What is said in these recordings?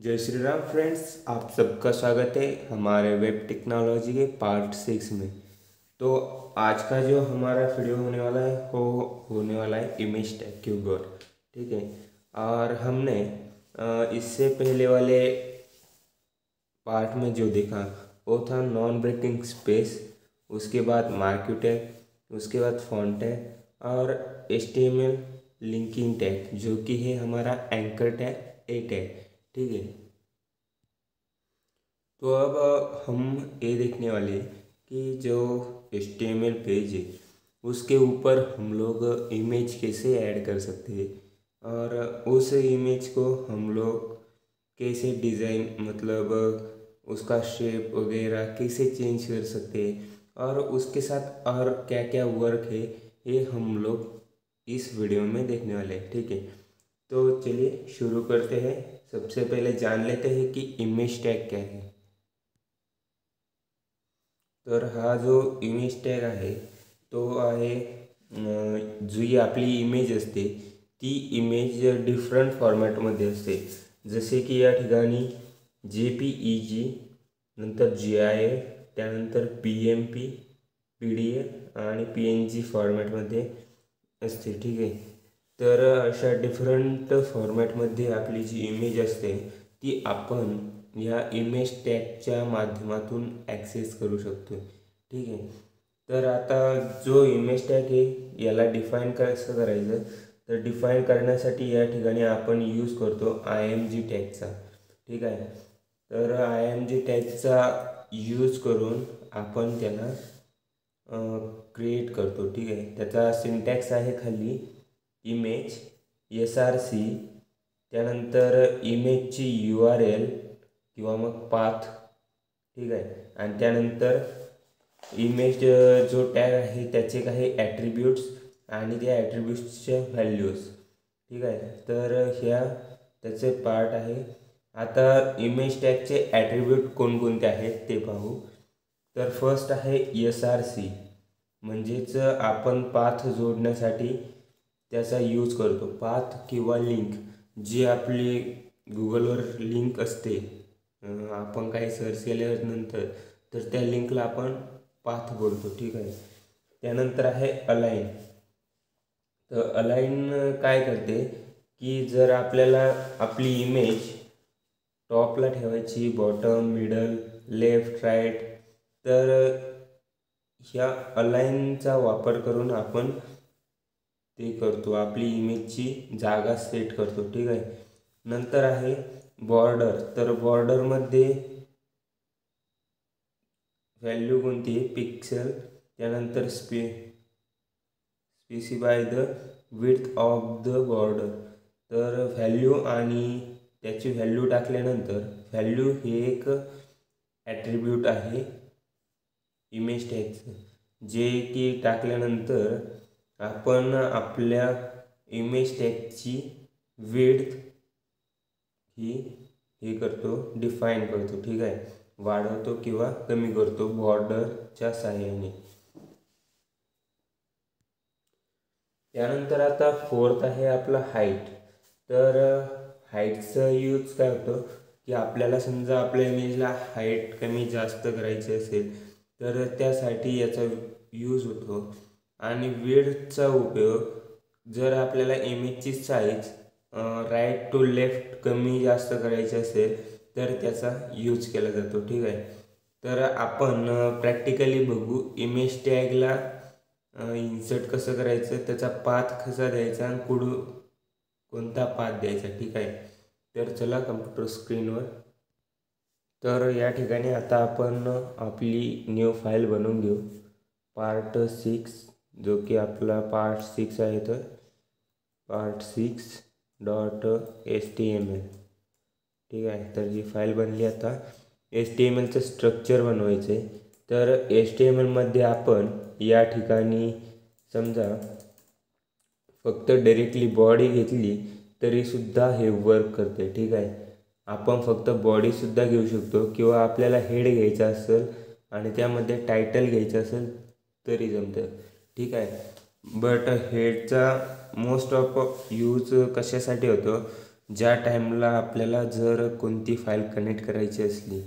जय Shri Ram friends, आप सबका स्वागत है हमारे वेब टेक्नोलॉजी के पार्ट 6 में। तो आज का जो हमारा वीडियो होने वाला है वो होने वाला है इमेज टैग के ऊपर। ठीक है, और हमने इससे पहले वाले पार्ट में जो देखा वो था नॉन ब्रेकिंग स्पेस, उसके बाद मार्क्यूट टैग, उसके बाद फॉन्ट टैग और HTML लिंकिंग टैग जो कि है हमारा एंकर टैग ए टैग। ठीक है, तो अब हम ये देखने वाले हैं कि जो HTML पेज है उसके ऊपर हम लोग इमेज कैसे ऐड कर सकते हैं और उस इमेज को हम लोग कैसे डिज़ाइन मतलब उसका शेप वगैरह कैसे चेंज कर सकते हैं और उसके साथ और क्या क्या वर्क है ये हम लोग इस वीडियो में देखने वाले हैं। ठीक है, तो चलिए शुरू करते हैं। सबसे पहले जान लेते हैं कि इमेज टैग क्या है। तर हा जो इमेज टॅग आहे तो आहे जी आपली इमेज असते ती इमेज डिफरंट फॉर्मॅटमध्ये असते, जसे की या ठिकाणी JPEG, नंतर GIF, त्यानंतर PMP, PDF आणि PNG फॉर्मॅटमध्ये असते। ठीक आहे, तर अशा डिफरंट फॉर्मॅटमध्ये आपली जी इमेज असते ती आपण या इमेज टॅगच्या माध्यमातून ॲक्सेस करू शकतो। ठीक आहे, तर आता जो इमेज टॅग आहे याला डिफाईन कसं करायचं, तर डिफाईन करण्यासाठी या ठिकाणी आपण यूज करतो IMG टॅगचा। ठीक आहे, तर IMG टॅगचा यूज करून आपण त्याला क्रिएट करतो। ठीक आहे, त्याचा सिंटॅक्स आहे खाली इमेज SRC, त्यानंतर इमेजची URL किंवा मग पाथ। ठीक आहे, आणि त्यानंतर इमेज जो टॅग आहे त्याचे काही ॲट्रिब्यूट्स आणि त्या ॲट्रिब्यूट्सच्या व्हॅल्यूज। ठीक आहे, तर ह्या त्याचे पार्ट आहे। आता इमेज टॅगचे ॲट्रिब्यूट कोणकोणते आहेत ते पाहू। तर फर्स्ट आहे SRC, म्हणजेच आपण पाथ जोडण्यासाठी त्याचा यूज करतो। पाथ किंवा लिंक जी आपली गुगलवर लिंक असते, आपण काही सर्च केल्यानंतर तर त्या लिंकला आपण पाथ बोलतो। ठीक आहे, त्यानंतर आहे अलाइन। तर अलाइन काय करते की जर आपल्याला आपली इमेज टॉपला ठेवायची, बॉटम, मिडल, लेफ्ट, राईट, तर ह्या अलाइनचा वापर करून आपण ते करतो, आपली इमेजची जागा सेट करतो। ठीक आहे, नंतर आहे बॉर्डर। तर बॉर्डरमध्ये व्हॅल्यू कोणती आहे, पिक्सेल, त्यानंतर specify the width of the border. तर व्हॅल्यू आणि त्याची व्हॅल्यू टाकल्यानंतर व्हॅल्यू हे एक ॲट्रिब्यूट आहे इमेज टॅगचं, जे की टाकल्यानंतर आपण आपल्या इमेज टॅगची विड्थ ही हे करतो, डिफाईन करतो। ठीक आहे, वाढवतो किंवा कमी करतो बॉर्डरच्या सहाय्याने। त्यानंतर आता फोर्थ आहे आपला हाईट। तर हाईटचा यूज काय होतो की आपल्याला समजा आपल्या इमेजला हाईट कमी जास्त करायची असेल तर त्यासाठी याचा यूज होतो। आणि विड्थचा उपयोग जर आपल्याला इमेजची साईज राईट टू लेफ्ट कमी जास्त करायची असेल तर त्याचा यूज केला जातो। ठीक आहे, तर आपण प्रॅक्टिकली बघू इमेज टॅगला इन्सर्ट कसं करायचं, त्याचा पाथ कसा द्यायचा आणि कोणता पाथ द्यायचा। ठीक आहे, तर चला कम्प्युटर स्क्रीनवर। तर या ठिकाणी आता आपण आपली न्यू फाईल बनवून घेऊ, पार्ट 6, जो की आपला पार्ट 6 आहे। तर पार्ट 6.html। ठीक आहे, तर ही फाईल बनली। आता HTMLचं स्ट्रक्चर बनवायचं आहे। तर HTMLमध्ये आपण या ठिकाणी समजा फक्त डायरेक्टली बॉडी घेतली तरीसुद्धा हे वर्क करते। ठीक आहे, आपण फक्त बॉडीसुद्धा घेऊ शकतो किंवा आपल्याला हेड घ्यायचा असेल आणि त्यामध्ये टायटल घ्यायचं असेल तरी जमतं। ठीक आहे, बट हेडचा मोस्ट ऑफ यूज कशासाठी होतो, ज्या टाईमला आपल्याला जर कोणती फाईल कनेक्ट करायची असली,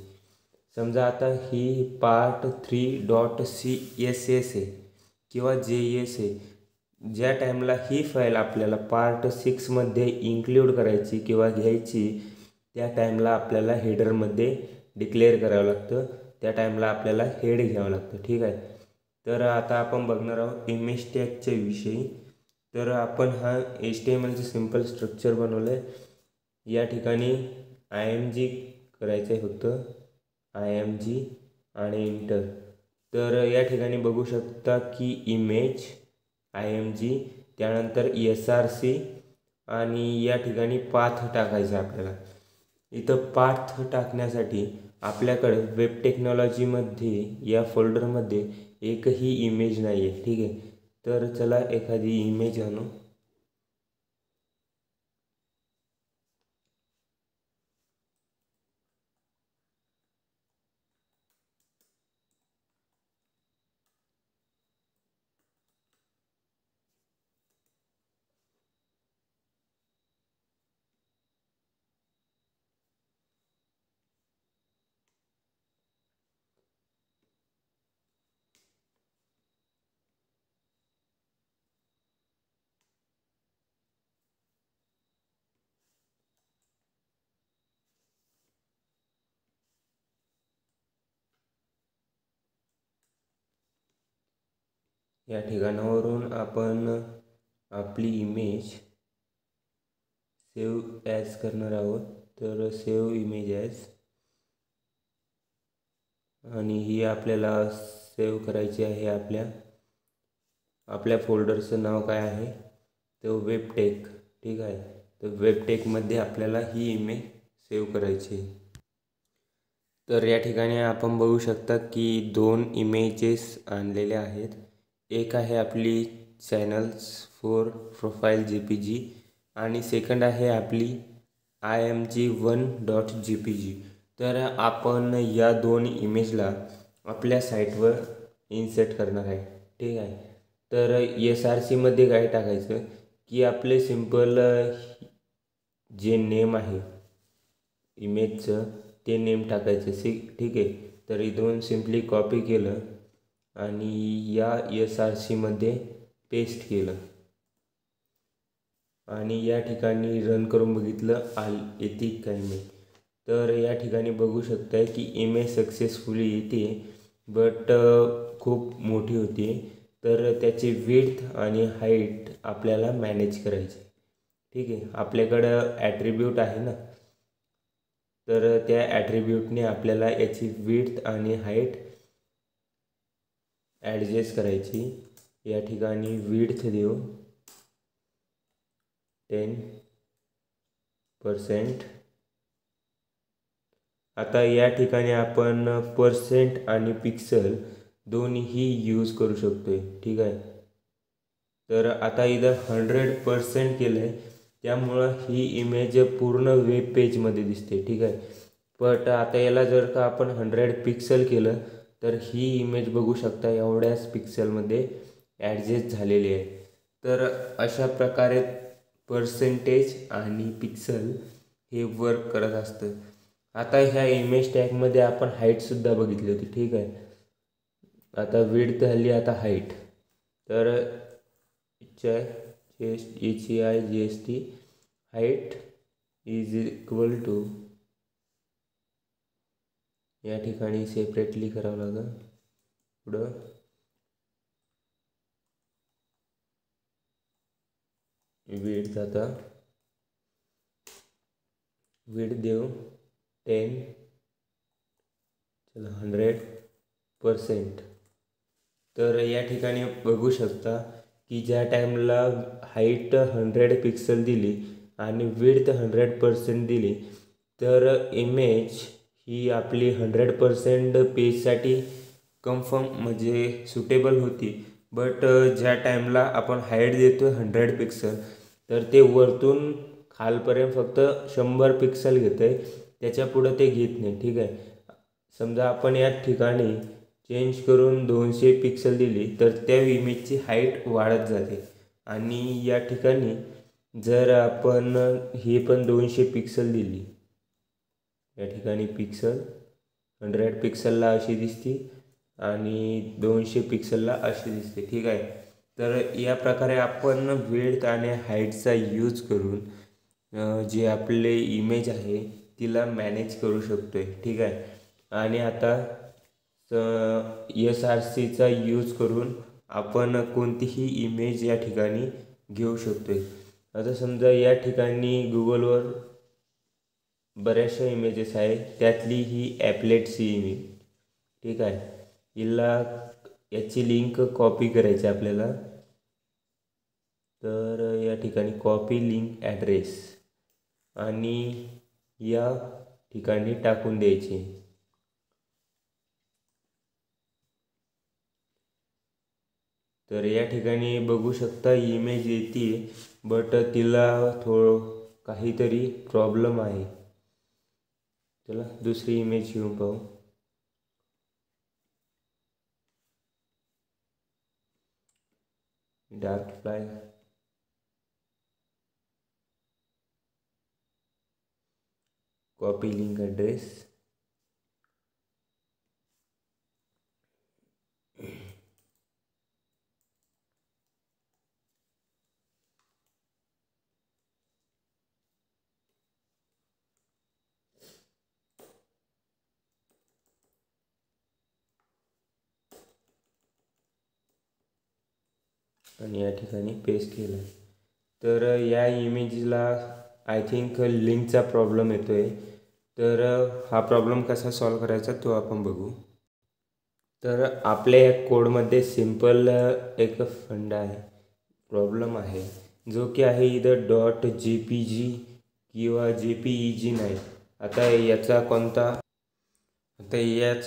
समजा आता ही part3.css आहे किंवा JS आहे, ज्या टाईमला ही फाईल आपल्याला पार्ट 6मध्ये इन्क्ल्यूड करायची किंवा घ्यायची, त्या टाईमला आपल्याला हेडरमध्ये डिक्लेअर करावं लागतं, त्या टाईमला आपल्याला हेड घ्यावं लागतं. ठीक आहे. तर आता आपण बघणार आहोत इमेज टॅगच्या विषयी. तर आपण हा HTMLचं सिम्पल स्ट्रक्चर बनवलं आहे. या ठिकाणी IMG करायचं होतं, IMG आणि इंटर. तर या ठिकाणी बघू शकता की इमेज IMG, त्यानंतर SRC आणि या ठिकाणी पाथ टाकायचा आपल्याला. इथं पाथ टाकण्यासाठी आपल्याकडे वेब टेक्नॉलॉजीमध्ये या फोल्डरमध्ये एकही इमेज नाही आहे. ठीक आहे. तर चला एखादी इमेज आणू. या ठिकाणावरून आपण आपली इमेज सेव्ह ॲज करणार आहोत. तर सेव्ह इमेज ॲज, आणि ही आपल्याला सेव्ह करायची आहे. आपल्या फोल्डरचं नाव काय आहे, तो वेबटेक. ठीक आहे. तर वेबटेकमध्ये आपल्याला ही इमेज सेव्ह करायची. तर या ठिकाणी आपण बघू शकता की 2 इमेजेस आणलेल्या आहेत. एक आहे आपली चॅनल्स फॉर प्रोफाईल JPG आणि सेकंड आहे आपली IMG1.jpg. तर आपण या 2 इमेजला आपल्या साईटवर इन्सर्ट करणार आहे. ठीक आहे. तर SRCमध्ये काय टाकायचं की आपले सिम्पल जे नेम आहे इमेजचं, ते नेम टाकायचं. ठीक आहे. तर इथून सिम्पली कॉपी केलं आणि या SRCमध्ये पेस्ट केलं आणि या ठिकाणी रन करून बघितलं येते काय नाही. तर या ठिकाणी बघू शकताय की इमेज सक्सेसफुली येते, बट खूप मोठी होती. तर त्याची विड्थ आणि हाईट आपल्याला मॅनेज करायची. ठीक आहे. आपल्याकडं ॲट्रिब्यूट आहे ना, तर त्या ॲट्रिब्यूटने आपल्याला याची विड्थ आणि हाईट ॲडजस्ट करायची. या ठिकाणी विड्थ देऊ 10%. आता या ठिकाणी आपण पर्सेंट आणि पिक्सल दोन्हीही यूज करू शकतोय. ठीक आहे. तर आता इथं 100% केलं आहे, त्यामुळं ही इमेज पूर्ण वेब पेजमध्ये दिसते. ठीक आहे. बट आता याला जर का आपण 100 पिक्सल केलं तर ही इमेज बघू शकता एवढ्याच पिक्सलमध्ये ॲडजस्ट झालेली आहे. तर अशा प्रकारे पर्सेंटेज आणि पिक्सल हे वर्क करत असतं. आता ह्या इमेज टॅगमध्ये आपण हाईटसुद्धा बघितली होती. ठीक आहे. आता विड्थ झाली, आता हाईट. तर HIGST height is equal to, या ठिकाणी सेपरेटली करावं लागेल. पुढं विड्थ, आता विड्थ देऊ 10, चला 100%. तर या ठिकाणी बघू शकता की ज्या टाईमला हाईट 100 पिक्सल दिली आणि विड्थ 100% दिली, तर इमेज ही आपली 100% पेजसाठी कन्फर्म म्हणजे सुटेबल होती. बट ज्या टाईमला आपण हाईट देतो 100 पिक्सल, तर ते वरतून खालपर्यंत फक्त 100 पिक्सल घेतं आहे, त्याच्या पुढं ते घेत नाही. ठीक आहे. समजा आपण या ठिकाणी चेंज करून 200 पिक्सल दिली तर त्या इमेजची हाईट वाढत जाते आणि या ठिकाणी जर आपण ही पण 200 पिक्सल दिली, या ठिकाणी पिक्सल 100 पिक्सलला अशी दिसते आणि 200 पिक्सलला अशी दिसते, ठीक आहे. तर या प्रकारे आपण विड्थ आणि हाईटचा यूज करून जे आपले इमेज आहे तिला मॅनेज करू शकतो आहे, ठीक आहे. आणि आता SRCचा यूज करून आपण कोणतीही इमेज या ठिकाणी घेऊ शकतो आहे. आता समजा या ठिकाणी गुगलवर बऱ्याचशा इमेजेस आहे, त्यातली ही ॲपलेटची इमेज, ठीक आहे. याची लिंक कॉपी करायची आपल्याला. तर या ठिकाणी कॉपी लिंक ॲड्रेस आणि या ठिकाणी टाकून द्यायची. तर या ठिकाणी बघू शकता इमेज येते, बट तिला काहीतरी प्रॉब्लेम आहे. चला दुसरी इमेज घेऊन पाहू. Dark fly, copy link address, आणि या ठिकाणी पेस्ट केलं. तर या इमेजला आय थिंक लिंकचा प्रॉब्लेम येतो आहे. तर हा प्रॉब्लेम कसा सॉल्व करायचा तो आपण बघू. तर आपल्या या कोडमध्ये सिम्पल एक फंडा आहे, प्रॉब्लेम आहे, जो की आहे इथं .jpg किंवा JPEG नाही. आता याचा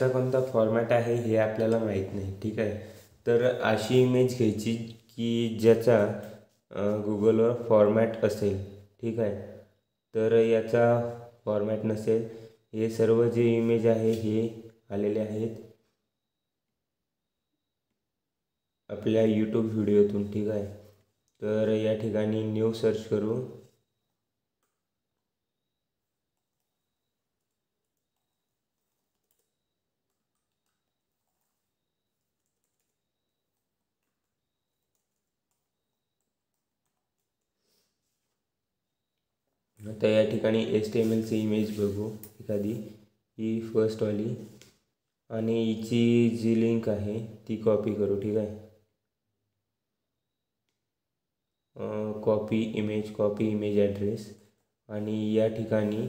कोणता फॉर्मॅट आहे हे आपल्याला माहीत नाही, ठीक आहे. तर अशी इमेज घ्यायची की ज्याचा गुगलवर फॉर्मॅट असेल, ठीक आहे. तर याचा फॉर्मॅट नसेल. हे सर्व जे इमेज आहे हे आलेले आहेत आपल्या यूट्यूब व्हिडिओतून, ठीक आहे. तर या ठिकाणी न्यू सर्च करू. आता या ठिकाणी HTMLची इमेज बघू एखादी, ही फर्स्टवाली, आणि हिची जी लिंक आहे ती कॉपी करू, ठीक आहे. कॉपी इमेज ॲड्रेस आणि या ठिकाणी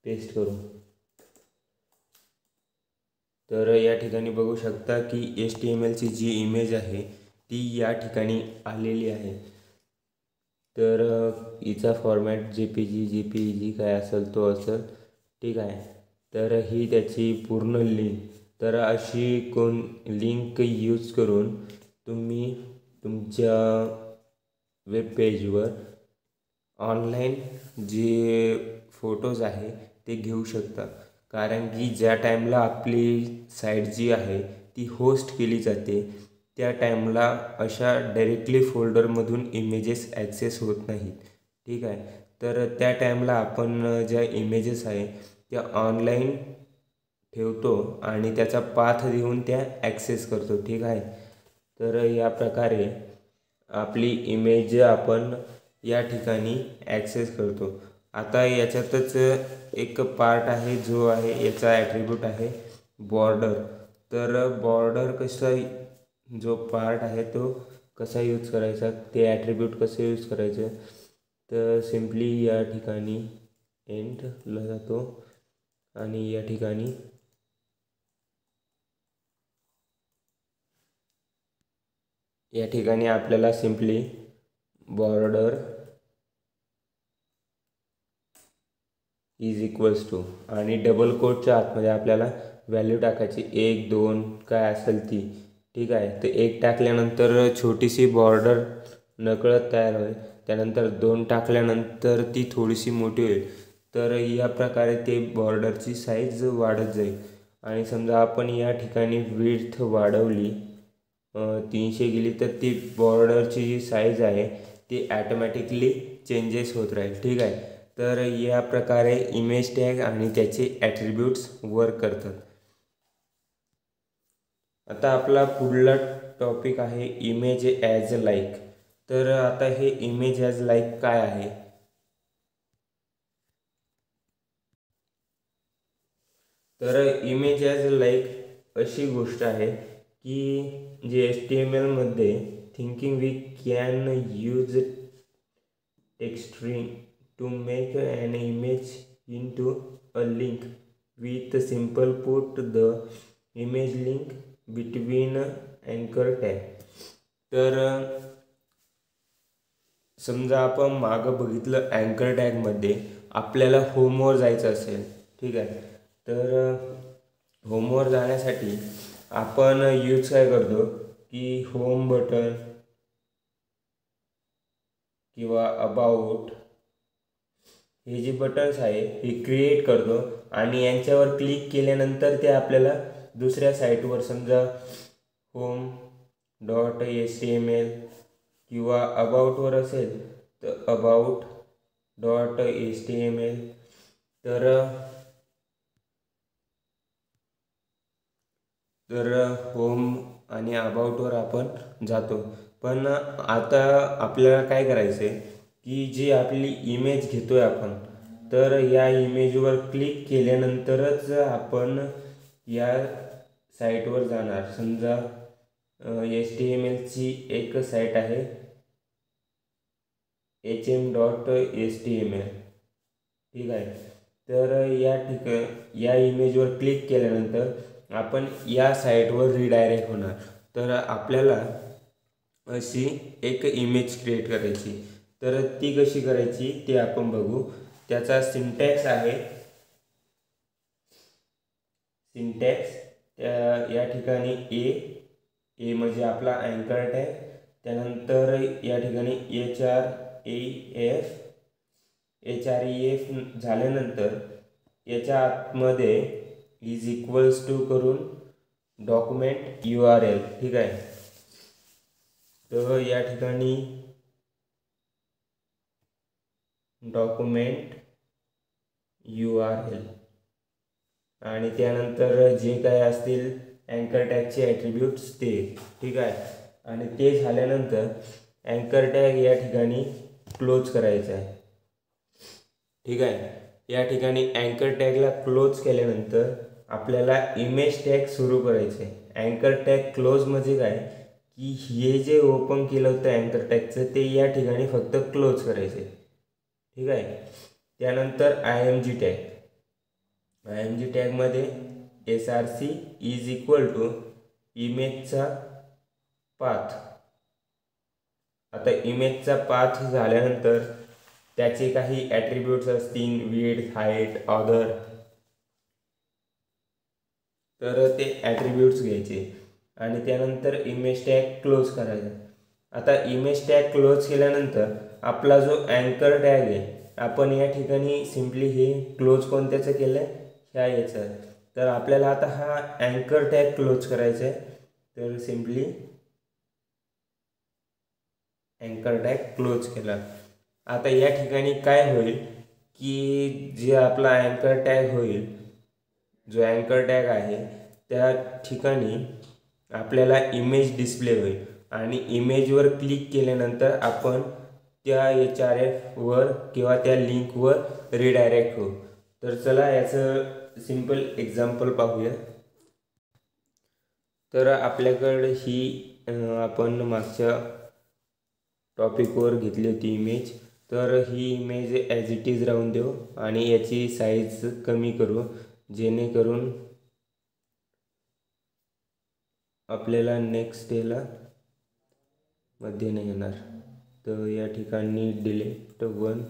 पेस्ट करू. तर या ठिकाणी बघू शकता की HTMLची जी इमेज आहे ती या ठिकाणी आलेली आहे. तर हिचा फॉर्मॅट JPG काय असेल तो असेल, ठीक आहे. तर ही त्याची पूर्ण लिंक. तर अशी लिंक यूज करून तुम्ही तुमच्या वेब पेजवर ऑनलाईन जे फोटोज आहे ते घेऊ शकता. कारण की ज्या टाईमला आपली साईट जी आहे ती होस्ट केली जाते त्या टाईमला अशा डायरेक्टली फोल्डरमधून इमेजेस ॲक्सेस होत नाहीत, ठीक आहे. तर त्या टाईमला आपण ज्या इमेजेस आहे त्या ऑनलाईन ठेवतो आणि त्याचा पाथ देऊन त्या ॲक्सेस करतो, ठीक आहे. तर या प्रकारे आपली इमेज आपण या ठिकाणी ॲक्सेस करतो. आता याच्यातच एक पार्ट आहे जो आहे याचा ॲट्रिब्यूट आहे बॉर्डर. तर बॉर्डर जो पार्ट आहे तो कसा यूज करायचा, ते ॲट्रिब्यूट कसं यूज करायचं, तर सिम्पली या ठिकाणी एंडला जातो आणि या ठिकाणी आपल्याला simply border is equals to आणि डबल कोटच्या आतमध्ये आपल्याला व्हॅल्यू टाकायची 1 2 काय असेल ती, ठीक आहे. तर 1 टाकल्यानंतर छोटीशी बॉर्डर नकळत तयार होईल. त्यानंतर 2 टाकल्यानंतर ती थोडीशी मोठी होईल. तर या प्रकारे ते बॉर्डरची साईज वाढत जाईल. आणि समजा आपण या ठिकाणी विड्थ वाढवली 300 गेली तर ती बॉर्डरची जी साईज आहे ती ॲटोमॅटिकली चेंजेस होत राहील, ठीक आहे. तर या प्रकारे इमेज टॅग आणि त्याचे ॲट्रिब्यूट्स वर्क करतात. आता आपला पुढला टॉपिक आहे इमेज ॲज लाईक. तर आता हे इमेज ॲज लाईक काय आहे? तर इमेज ॲज लाईक अशी गोष्ट आहे की जे HTML मध्ये thinking we can use text string to make an image into a link with simple put the image link between anchor tag. तर समजा आपण मागं बघितलं अँकर टॅगमध्ये आपल्याला होमवर जायचं असेल, ठीक आहे. तर होमवर जाण्यासाठी आपण यूज काय करतो की होम बटन किंवा अबाउट हे जे बटन्स आहे हे क्रिएट करतो आणि यांच्यावर क्लिक केल्यानंतर ते आपल्याला दुसऱ्या साईटवर समजा home.html किंवा अबाउटवर असेल तर about.html. तर होम आणि अबाउटवर आपण जातो. पण आता आपल्याला काय करायचं आहे की जी आपली इमेज घेतोय आपण, तर या इमेजवर क्लिक केल्यानंतरच आपण या साईटवर जाणार. समजा HTMLची एक साईट आहे hm.html, ठीक आहे. तर या इमेजवर क्लिक केल्यानंतर आपण या साईटवर रिडायरेक्ट होणार. तर आपल्याला अशी एक इमेज क्रिएट करायची. तर ती कशी करायची ते आपण बघू. त्याचा सिंटॅक्स आहे या ठिकाणी ए म्हणजे आपला अँकर टॅग, त्यानंतर या ठिकाणी href झाल्यानंतर याच्या आतमध्ये इज इक्वल्स टू करून डॉक्युमेंट URL, ठीक आहे. तर या ठिकाणी डॉक्युमेंट URL आणि त्यानंतर जे काय असतील अँकर टॅगचे ॲट्रिब्यूट्स ते, ठीक आहे. आणि ते झाल्यानंतर अँकर टॅग या ठिकाणी क्लोज करायचं आहे, ठीक आहे. या ठिकाणी अँकर टॅगला क्लोज केल्यानंतर आपल्याला इमेज टॅग सुरू करायचं आहे. अँकर टॅग क्लोज म्हणजे काय की हे जे ओपन केलं होतं अँकर टॅगचं ते या ठिकाणी फक्त क्लोज करायचं आहे, ठीक आहे. त्यानंतर IMG टॅगमध्ये src इज इक्वल टू इमेजचा पाथ. आता इमेजचा पाथ झाल्यानंतर त्याचे काही ॲट्रिब्यूट्स असतील विड्थ, हाईट, ऑदर. तर ते ॲट्रिब्यूट्स घ्यायचे आणि त्यानंतर इमेज टॅग क्लोज करायचा. आता इमेज टॅग क्लोज केल्यानंतर आपला जो अँकर टॅग आहे आपण या ठिकाणी सिम्पली हे क्लोज कोणत्याचं केलं आहे ह्या याचं. तर आपल्याला आता हा अँकर टॅग क्लोज करायचा आहे. तर सिम्पली अँकर टॅग क्लोज केला. आता या ठिकाणी काय होईल की जे आपला अँकर टॅग होईल, जो अँकर टॅग आहे त्या ठिकाणी आपल्याला इमेज डिस्प्ले होईल आणि इमेजवर क्लिक केल्यानंतर आपण त्या hrefवर किंवा त्या लिंकवर रिडायरेक्ट होऊ. तर चला याचं सिंपल एक्झाम्पल पाहूया. तर आपल्याकडे ही आपण मागच्या टॉपिकवर घेतली होती इमेज. तर ही इमेज ॲज इट इज राहून देऊ आणि याची साईज कमी करू जेणेकरून आपल्याला नेक्स्ट डेला मध्ये नाही येणार. तर या ठिकाणी डिलीट 1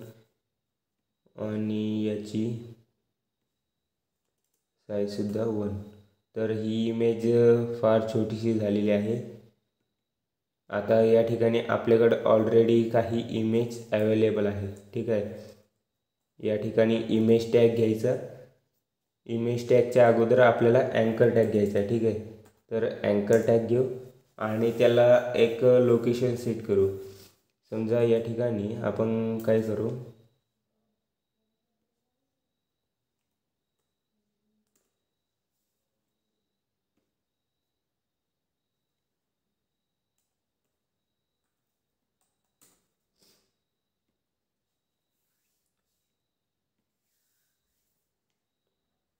आणि याची साईजसुद्धा 1. तर ही इमेज फार छोटीशी झालेली आहे. आता या ठिकाणी आपल्याकडे ऑलरेडी काही इमेज अवेलेबल आहे, ठीक आहे. या ठिकाणी इमेज टॅग घ्यायचा. इमेज टॅगच्या अगोदर आपल्याला अँकर टॅग घ्यायचा, ठीक आहे. तर अँकर टॅग घेऊ आणि त्याला एक लोकेशन सेट करू. समजा या ठिकाणी आपण काय करू,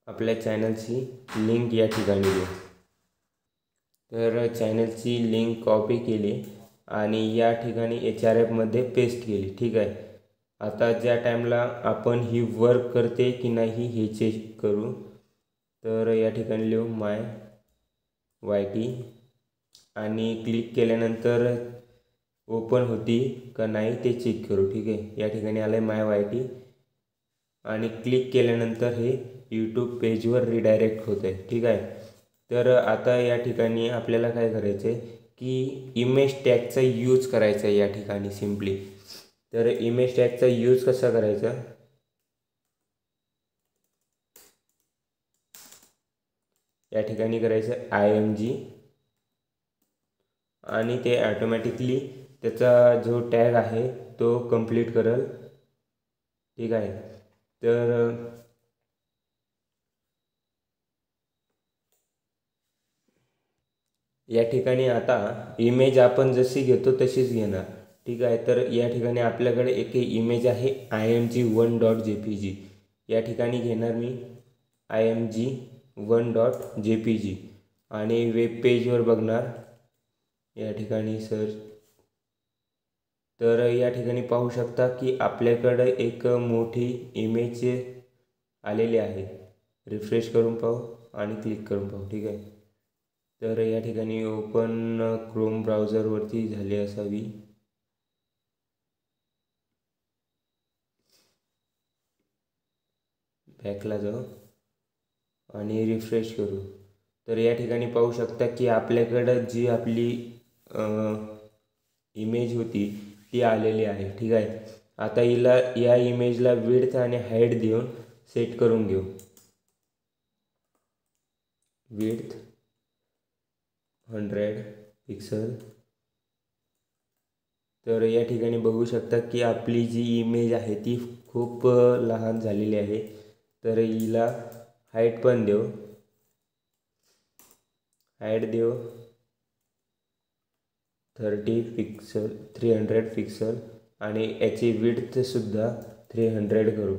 आपल्या चॅनलची लिंक या ठिकाणी देऊ। तर चॅनलची लिंक कॉपी केली आणि या ठिकाणी HRFमध्ये पेस्ट केली, ठीक आहे। आता ज्या टाईमला आपण ही वर्क करते की नाही हे चेक करू। तर या ठिकाणी लिहू माय YT आणि क्लिक केल्यानंतर ओपन होती का नाही ते चेक करू, ठीक आहे। या ठिकाणी आलं आहे माय YT आणि क्लिक केल्यानंतर हे यूट्यूब पेजवर रिडायरेक्ट होतं आहे, ठीक आहे। तर आता या ठिकाणी आपल्याला काय करायचं आहे की इमेज टॅगचा यूज करायचा आहे या ठिकाणी सिम्पली। तर इमेज टॅगचा यूज कसा करायचा, या ठिकाणी करायचं IMG आणि ते ऑटोमॅटिकली त्याचा जो टॅग आहे तो कंप्लीट करेल, ठीक आहे। तर या ठिकाणी आता इमेज आपण जशी घेतो तशीच घेणार, ठीक आहे। तर या ठिकाणी आपल्याकडे एक इमेज आहे img1.jpg, या ठिकाणी घेणार मी img1.jpg आणि वेब पेजवर बघणार या ठिकाणी सर्च। तर या ठिकाणी पाहू शकता की आपल्याकडे एक मोठी इमेज आलेली आहे। रिफ्रेश करून पाहू आणि क्लिक करून पाहू, ठीक आहे। तर या ठिकाणी ओपन क्रोम ब्राउझरवरती झाली असावी, बॅकला जाऊ आणि रिफ्रेश करू। तर या ठिकाणी पाहू शकता की आपल्याकडं जी आपली इमेज होती ती आलेली आहे, ठीक आहे। आता हिला या इमेजला विड्थ आणि हाईट देऊन सेट करून घेऊ। Width 100 pixel. तर या ठिकाणी बघू शकता की आपली जी इमेज आहे ती खूप लहान झालेली आहे। तर हिला हाईट पण देऊ, हाईट देऊ 30 पिक्सल 300 पिक्सल आणि याची विड्थसुद्धा 300 करू।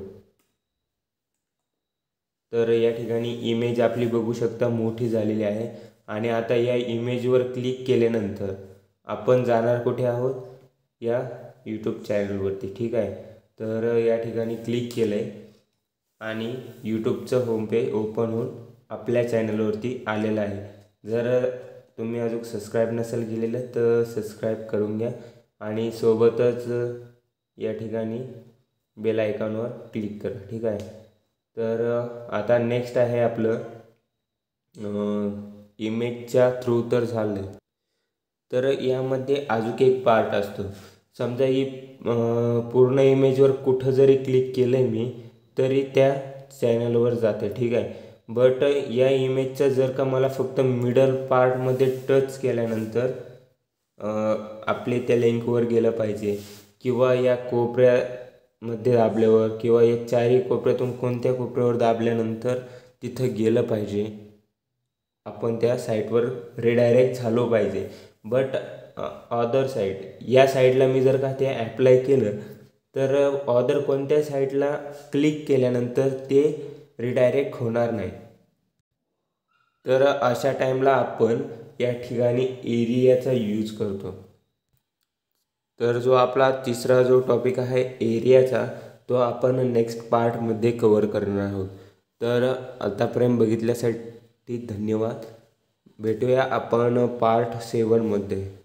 तर या ठिकाणी इमेज आपली बघू शकता मोठी झालेली आहे आणि आता या इमेजवर क्लिक केल्यानंतर आपण जाणार कुठे आहोत, या यूट्यूब चॅनलवरती, ठीक आहे। तर या ठिकाणी क्लिक केलं आहे आणि यूट्यूबचं होम पेज ओपन होऊन आपल्या चॅनलवरती आलेलं आहे। जर तुम्ही अजून सबस्क्राईब नसेल केलेलं तर सबस्क्राईब करून घ्या आणि सोबतच या ठिकाणी बेल आयकॉनवर क्लिक करा, ठीक आहे। तर आता नेक्स्ट आहे आपलं इमेजच्या थ्रू तर झालं आहे। तर यामध्ये अजून एक पार्ट असतो, समजा ही पूर्ण इमेजवर कुठं जरी क्लिक केलं आहे मी तरी त्या चॅनलवर जाते, ठीक आहे। बट या इमेजचा जर का मला फक्त मिडल पार्टमध्ये टच केल्यानंतर आपले त्या लिंकवर गेलं पाहिजे किंवा या कोपऱ्यामध्ये दाबल्यावर किंवा या चारही कोपऱ्यातून कोणत्या कोपऱ्यावर दाबल्यानंतर तिथं गेलं पाहिजे, आपण त्या साईटवर रिडायरेक्ट झालो पाहिजे। बट अदर साईड या साईडला मी जर का ते ॲप्लाय केलं तर अदर कोणत्या साईडला क्लिक केल्यानंतर ते रिडायरेक्ट होणार नाही। तर अशा टाईमला आपण या ठिकाणी एरियाचा यूज करतो। तर जो आपला तिसरा जो टॉपिक आहे एरियाचा तो आपण नेक्स्ट पार्टमध्ये कवर करणार आहोत। तर आतापर्यंत बघितल्यासाठी धन्यवाद। भेटूया आपण पार्ट 7मध्ये।